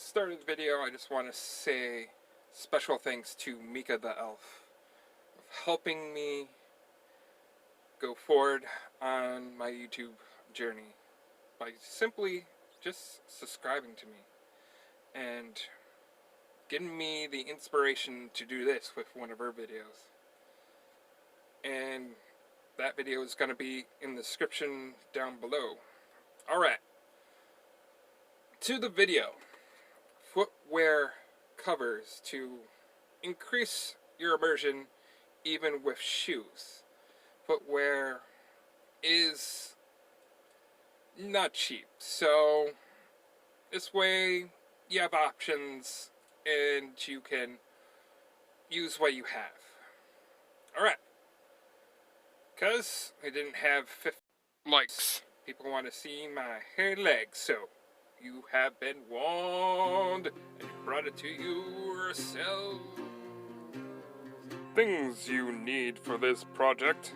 start of the video, I just want to say special thanks to Keeka the Elf for helping me go forward on my YouTube journey by simply just subscribing to me and getting me the inspiration to do this with one of her videos. And that video is going to be in the description down below. Alright, to the video. Footwear covers to increase your immersion even with shoes. Footwear is not cheap, so this way you have options and you can use what you have. Alright, because I didn't have 50 likes, people want to see my hairy legs, so you have been warned and you brought it to yourself. Things you need for this project: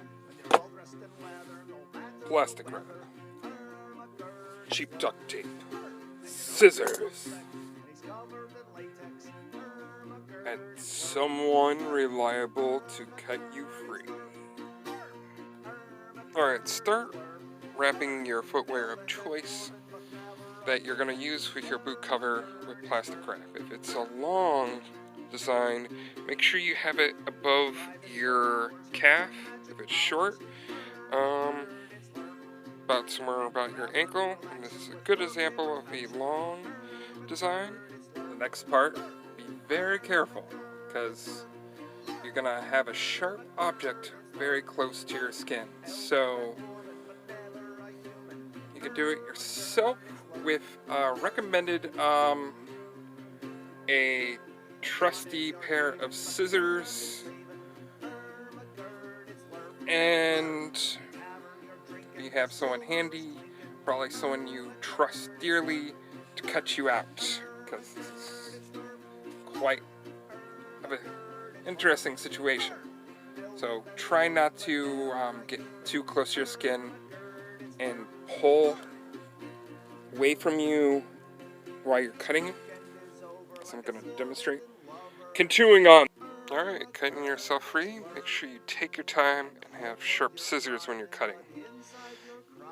plastic wrap, cheap duct tape, scissors, and someone reliable to cut you free. Alright, start wrapping your footwear of choice that you're going to use with your boot cover with plastic wrap. If it's a long design, make sure you have it above your calf. If it's short, about somewhere about your ankle. And this is a good example of a long design. The next part, be very careful, because you're going to have a sharp object very close to your skin. So you can do it yourself with recommended a trusty pair of scissors, and you have someone handy, probably someone you trust dearly, to cut you out, because this is quite of an interesting situation. So try not to get too close to your skin and pull away from you while you're cutting it. So I'm going to demonstrate. Continuing on. Alright, cutting yourself free. Make sure you take your time and have sharp scissors when you're cutting.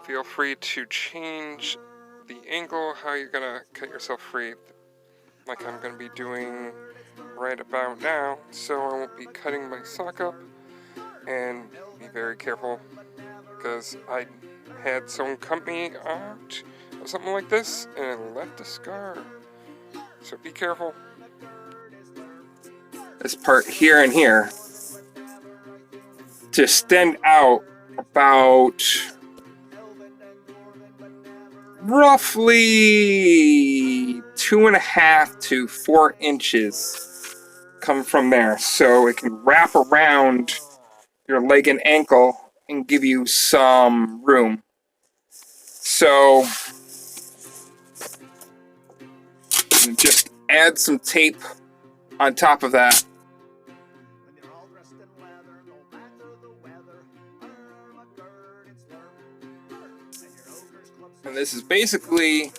Feel free to change the angle how you're going to cut yourself free, like I'm going to be doing right about now, so I won't be cutting my sock up. And be very careful, because I had someone cut me out of something like this and it left a scar. So be careful. This part here and here to extend out about roughly 2.5 to 4 inches come from there, so it can wrap around your leg and ankle and give you some room. So just add some tape on top of that. And this is basically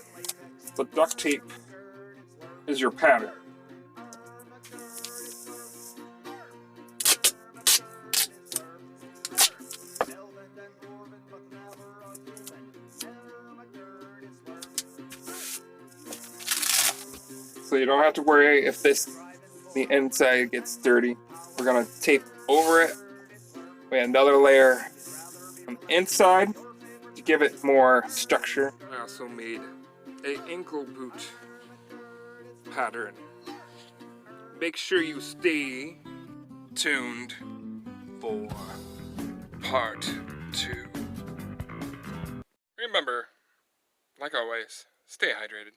the duct tape is your pattern. So you don't have to worry if the inside gets dirty. We're gonna tape over it with another layer on the inside to give it more structure. I also made an ankle boot pattern. Make sure you stay tuned for part 2. Remember, like always, stay hydrated.